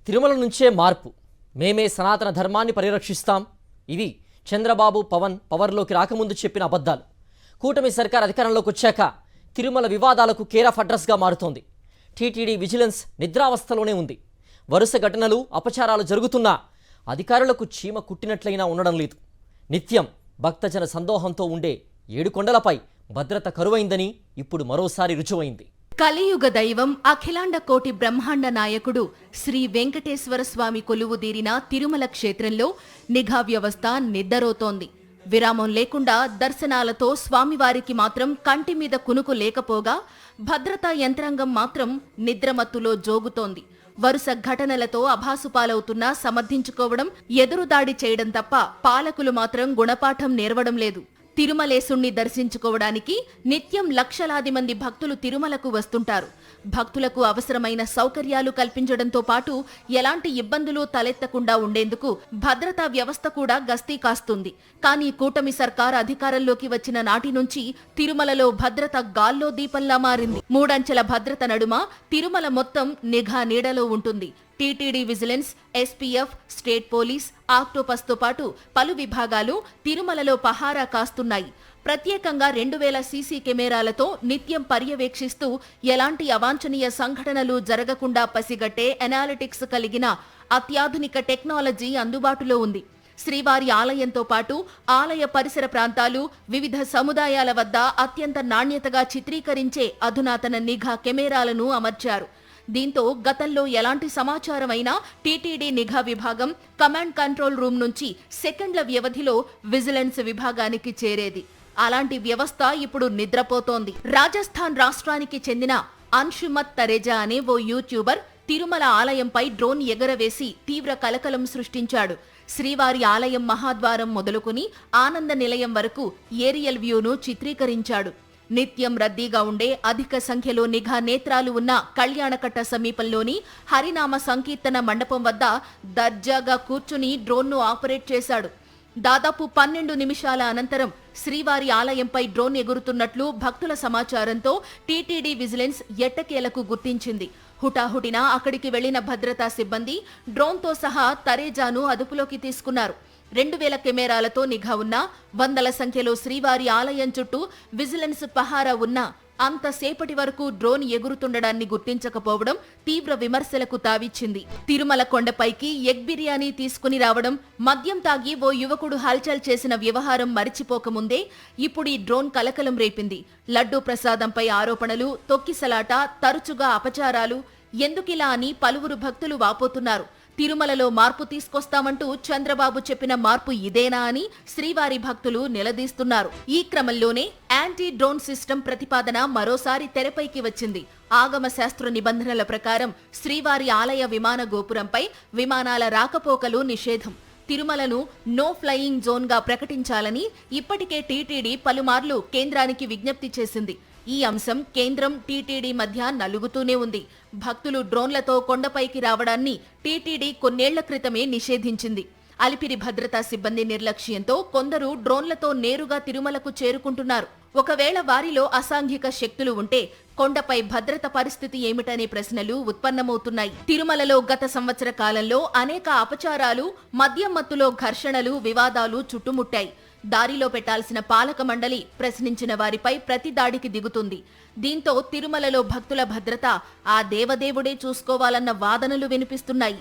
తిరుమల నుంచే మార్పు. మేమే సనాతన ధర్మాన్ని పరిరక్షిస్తాం. ఇవి చంద్రబాబు పవన్ పవర్లోకి రాకముందు చెప్పిన అబద్ధాలు. కూటమి సర్కార్ అధికారంలోకి వచ్చాక తిరుమల వివాదాలకు కేర్ ఆఫ్ అడ్రస్గా మారుతోంది. టీటీడీ విజిలెన్స్ నిద్రావస్థలోనే ఉంది. వరుస ఘటనలు, అపచారాలు జరుగుతున్నా అధికారులకు చీమ కుట్టినట్లయినా ఉండడం లేదు. నిత్యం భక్తజన సందోహంతో ఉండే ఏడుకొండలపై భద్రత కరువైందని ఇప్పుడు మరోసారి రుజువైంది. కలియుగ దైవం అఖిలాండ కోటి బ్రహ్మాండ నాయకుడు శ్రీ వెంకటేశ్వర స్వామి కొలువుదీరిన తిరుమల క్షేత్రంలో నిఘా వ్యవస్థ నిద్దరోతోంది. విరామం లేకుండా దర్శనాలతో స్వామివారికి మాత్రం కంటి మీద కునుకు లేకపోగా భద్రతా యంత్రాంగం మాత్రం నిద్రమత్తులో జోగుతోంది. వరుస ఘటనలతో అభాసుపాలవుతున్నా సమర్థించుకోవడం, ఎదురుదాడి చేయడం తప్ప పాలకులు మాత్రం గుణపాఠం నేర్వడం లేదు. తిరుమలేశుణ్ణి దర్శించుకోవడానికి నిత్యం లక్షలాది మంది భక్తులు తిరుమలకు వస్తుంటారు. భక్తులకు అవసరమైన సౌకర్యాలు కల్పించడంతో పాటు ఎలాంటి ఇబ్బందులు తలెత్తకుండా ఉండేందుకు భద్రతా వ్యవస్థ కూడా గస్తీ కాస్తుంది. కానీ కూటమి సర్కార్ అధికారంలోకి వచ్చిన నాటి నుంచి తిరుమలలో భద్రత గాల్లో దీపంలా మారింది. మూడంచెల భద్రత నడుమ తిరుమల మొత్తం నిఘా నీడలో ఉంటుంది. TTD vigilance, SPF, state police, ఆక్టోపస్తో పాటు పలు విభాగాలు తిరుమలలో పహారా కాస్తున్నాయి. ప్రత్యేకంగా 2000 సీసీ కెమెరాలతో నిత్యం పర్యవేక్షిస్తూ ఎలాంటి అవాంఛనీయ సంఘటనలు జరగకుండా పసిగట్టే అనాలిటిక్స్ కలిగిన అత్యాధునిక టెక్నాలజీ అందుబాటులో ఉంది. శ్రీవారి ఆలయంతో పాటు ఆలయ పరిసర ప్రాంతాలు, వివిధ సముదాయాల వద్ద అత్యంత నాణ్యతగా చిత్రీకరించే అధునాతన నిఘా కెమెరాలను అమర్చారు. దీంతో గతంలో ఎలాంటి సమాచారం అయినా టీటీడీ నిఘా విభాగం కమాండ్ కంట్రోల్ రూమ్ నుంచి సెకండ్ల వ్యవధిలో విజిలెన్స్ విభాగానికి చేరేది. అలాంటి వ్యవస్థ ఇప్పుడు నిద్రపోతోంది. రాజస్థాన్ రాష్ట్రానికి చెందిన అన్షుమత్ తరేజా అనే ఓ యూట్యూబర్ తిరుమల ఆలయంపై డ్రోన్ ఎగరవేసి తీవ్ర కలకలం సృష్టించాడు. శ్రీవారి ఆలయం మహాద్వారం మొదలుకుని ఆనంద నిలయం వరకు ఏరియల్ వ్యూను చిత్రీకరించాడు. నిత్యం రద్దీగా ఉండే అధిక సంఖ్యలో నిఘా నేత్రాలు ఉన్న కళ్యాణకట్ట సమీపంలోని హరినామ సంకీర్తన మండపం వద్ద దర్జాగా కూర్చుని డ్రోన్ను ఆపరేట్ చేశాడు. దాదాపు 12 నిమిషాల అనంతరం శ్రీవారి ఆలయంపై డ్రోన్ ఎగురుతున్నట్లు భక్తుల సమాచారంతో టీటీడీ విజిలెన్స్ ఎట్టకేలకు గుర్తించింది. హుటాహుటిన అక్కడికి వెళ్లిన భద్రతా సిబ్బంది డ్రోన్తో సహా తరేజాను అదుపులోకి తీసుకున్నారు. 2000 కెమెరాలతో నిఘా ఉన్నా, వందల సంఖ్యలో శ్రీవారి ఆలయం చుట్టూ విజిలెన్స్ పహారా ఉన్నా అంతసేపటి వరకు డ్రోన్ ఎగురుతుండడాన్ని గుర్తించకపోవడం తీవ్ర విమర్శలకు తావిచ్చింది. తిరుమల కొండపైకి ఎగ్ బిర్యానీ తీసుకుని రావడం, మద్యం తాగి ఓ యువకుడు హల్చల్ చేసిన వ్యవహారం మరిచిపోకముందే ఇప్పుడు ఈ డ్రోన్ కలకలం రేపింది. లడ్డూ ప్రసాదంపై ఆరోపణలు, తొక్కిసలాట, తరచుగా అపచారాలు, ఎందుకిలా అని పలువురు భక్తులు వాపోతున్నారు. తిరుమలలో మార్పు తీసుకొస్తామంటూ చంద్రబాబు చెప్పిన మార్పు ఇదేనా అని శ్రీవారి భక్తులు నిలదీస్తున్నారు. ఈ క్రమంలోనే యాంటీ డ్రోన్ సిస్టమ్ ప్రతిపాదన మరోసారి తెరపైకి వచ్చింది. ఆగమ శాస్త్ర నిబంధనల ప్రకారం శ్రీవారి ఆలయ విమాన గోపురంపై విమానాల రాకపోకలు నిషేధం. తిరుమలను నో ఫ్లయింగ్ జోన్గా ప్రకటించాలని ఇప్పటికే టీటీడీ పలుమార్లు కేంద్రానికి విజ్ఞప్తి చేసింది. ఈ అంశం కేంద్రం, టీటీడీ మధ్య నలుగుతూనే ఉంది. భక్తులు డ్రోన్లతో కొండపైకి రావడాన్ని టీటీడీ కొన్నేళ్ల క్రితమే నిషేధించింది. అలిపిరి భద్రతా సిబ్బంది నిర్లక్ష్యంతో కొందరు డ్రోన్లతో నేరుగా తిరుమలకు చేరుకుంటున్నారు. ఒకవేళ వారిలో అసాంఘిక శక్తులు ఉంటే కొండపై భద్రత పరిస్థితి ఏమిటనే ప్రశ్నలు ఉత్పన్నమవుతున్నాయి. తిరుమలలో గత సంవత్సర కాలంలో అనేక అపచారాలు, మద్యం మత్తులో ఘర్షణలు, వివాదాలు చుట్టుముట్టాయి. దారిలో పెట్టాల్సిన పాలక మండలి ప్రశ్నించిన వారిపై ప్రతి దాడికి దిగుతుంది. దీంతో తిరుమలలో భక్తుల భద్రత ఆ దేవదేవుడే చూసుకోవాలన్న వాదనలు వినిపిస్తున్నాయి.